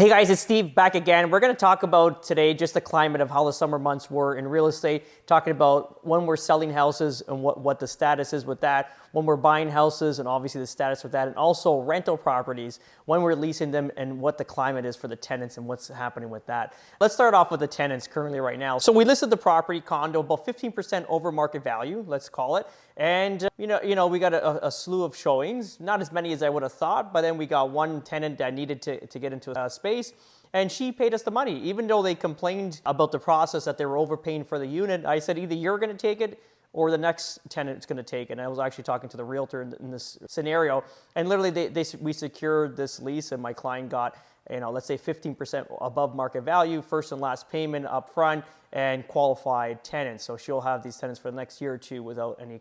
Hey guys, it's Steve back again. We're going to talk about today just the climate of how the summer months were in real estate, talking about when we're selling houses and what the status is with that, when we're buying houses and obviously the status with that, and also rental properties, when we're leasing them and what the climate is for the tenants and what's happening with that. Let's start off with the tenants currently right now. So we listed the property condo about 15% over market value, let's call it. And we got a slew of showings, not as many as I would have thought, but then we got one tenant that needed to get into a space, and she paid us the money. Even though they complained about the process that they were overpaying for the unit, I said either you're going to take it or the next tenant's going to take it. And I was actually talking to the realtor in this scenario, and literally we secured this lease, and my client got, let's say 15% above market value, first and last payment up front, and qualified tenants. So she'll have these tenants for the next year or two without any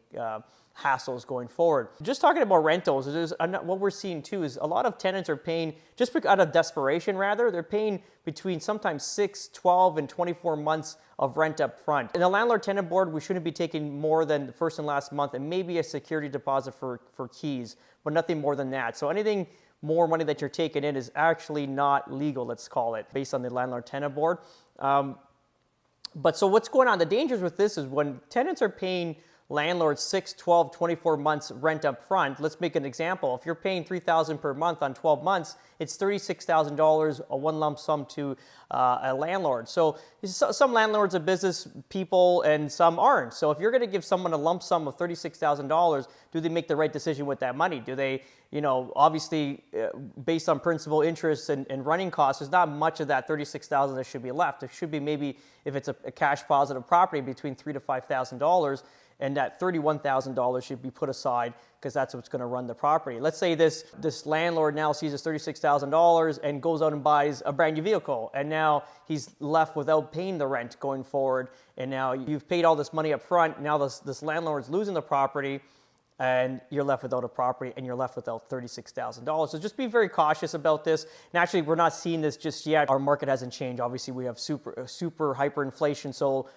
hassles going forward. Just talking about rentals, what we're seeing too is a lot of tenants are paying, just out of desperation rather, they're paying between sometimes 6, 12, and 24 months of rent up front. In the landlord-tenant board, we shouldn't be taking more than the first and last month and maybe a security deposit for keys, but nothing more than that. So anything more money that you're taking in is actually not legal, let's call it, based on the landlord-tenant board. But so what's going on? The dangers with this is when tenants are paying landlords 6, 12, 24 months rent up front. Let's make an example. If you're paying $3,000 per month on 12 months, it's $36,000, a one lump sum to a landlord. So some landlords are business people and some aren't. So if you're going to give someone a lump sum of $36,000, do they make the right decision with that money? Do they, obviously based on principal interest and running costs, there's not much of that $36,000 that should be left. It should be maybe, if it's a cash positive property, between $3,000 to $5,000. And that $31,000 should be put aside because that's what's going to run the property. Let's say this landlord now sees this $36,000 and goes out and buys a brand new vehicle, and now he's left without paying the rent going forward. And now you've paid all this money up front. Now this landlord's losing the property, and you're left without a property, and you're left without $36,000. So just be very cautious about this. Naturally, we're not seeing this just yet. Our market hasn't changed. Obviously, we have super hyperinflation, so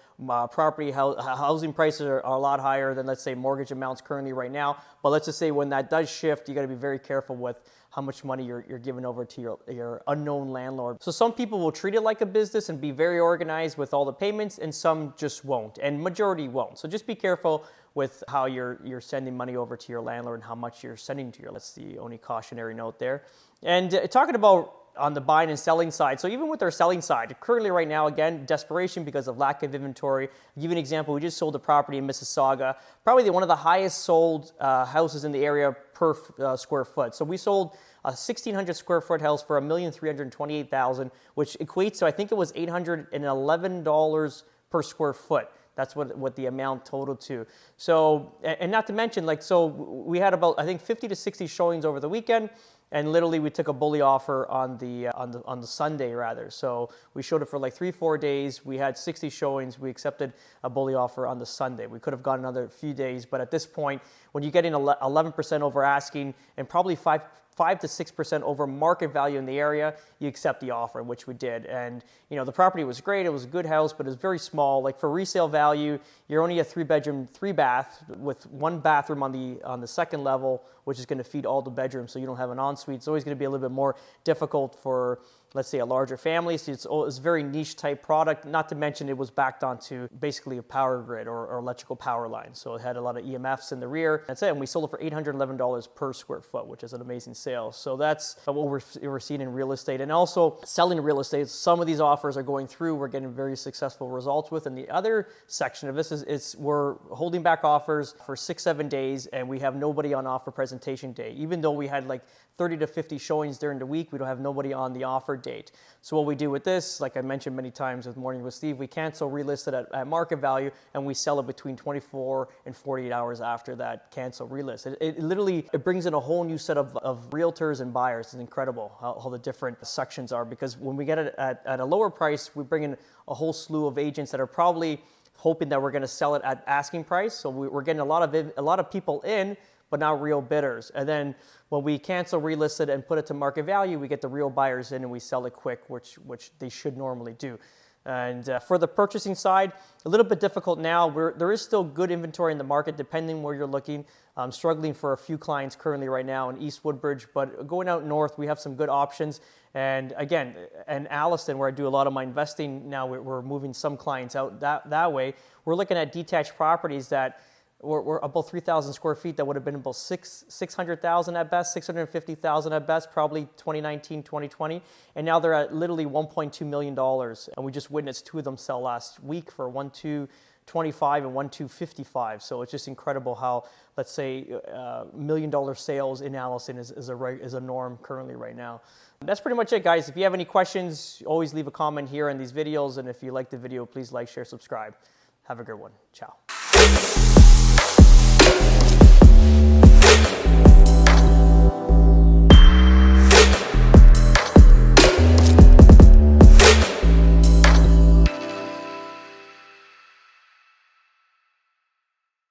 property housing prices are a lot higher than, let's say, mortgage amounts currently right now. But let's just say when that does shift, you got to be very careful with how much money you're giving over to your unknown landlord. So some people will treat it like a business and be very organized with all the payments, and some just won't, and majority won't. So just be careful with how you're sending money over to your landlord and how much you're sending to your. That's the only cautionary note there. And talking about on the buying and selling side. So even with our selling side, currently right now, again, desperation because of lack of inventory. I'll give you an example. We just sold a property in Mississauga, probably one of the highest sold houses in the area per square foot. So we sold a 1,600 square foot house for $1,328,000, which equates to, I think it was $811 per square foot. That's what the amount totaled to. So, and not to mention, so we had about, I think, 50 to 60 showings over the weekend, and literally we took a bully offer on the Sunday rather. So we showed it for like 3-4 days. We had 60 showings. We accepted a bully offer on the Sunday. We could have gone another few days, but at this point, when you're getting 11% over asking and probably 5 to 6% over market value in the area, you accept the offer, which we did. And the property was great. It was a good house, but it was very small. Like for resale value, you're only a 3-bedroom, 3-bath with 1 bathroom on the second level, which is going to feed all the bedrooms, so you don't have an ensuite. It's always going to be a little bit more difficult for, let's say, a larger family. So it's a very niche type product, not to mention it was backed onto basically a power grid or electrical power line. So it had a lot of EMFs in the rear. That's it. And we sold it for $811 per square foot, which is an amazing sale. So that's what we're seeing in real estate. And also selling real estate, some of these offers are going through. We're getting very successful results with. And the other section of this is we're holding back offers for 6-7 days, and we have nobody on offer presentation day. Even though we had like 30 to 50 showings during the week, we don't have nobody on the offer date. So what we do with this, like I mentioned many times with Morning with Steve, we cancel, relist it at market value, and we sell it between 24 and 48 hours after that cancel relist. It literally brings in a whole new set of realtors and buyers. It's incredible how the different sections are, because when we get it at a lower price, we bring in a whole slew of agents that are probably hoping that we're going to sell it at asking price. So we're getting a lot of people in, but not real bidders. And then when we cancel, relist it, and put it to market value, we get the real buyers in and we sell it quick, which they should normally do. And for the purchasing side, a little bit difficult now. There is still good inventory in the market depending where you're looking. I'm struggling for a few clients currently right now in East Woodbridge, but going out north, we have some good options. And again, in Alliston, where I do a lot of my investing now, we're moving some clients out that way. We're looking at detached properties that we're about 3,000 square feet that would have been about 600,000 at best, 650,000 at best, probably 2019, 2020. And now they're at literally $1.2 million. And we just witnessed two of them sell last week for $1,225 and $1,255. So it's just incredible how, let's say, $1 million sales in Alliston is a norm currently right now. That's pretty much it, guys. If you have any questions, always leave a comment here on these videos. And if you like the video, please like, share, subscribe. Have a good one. Ciao.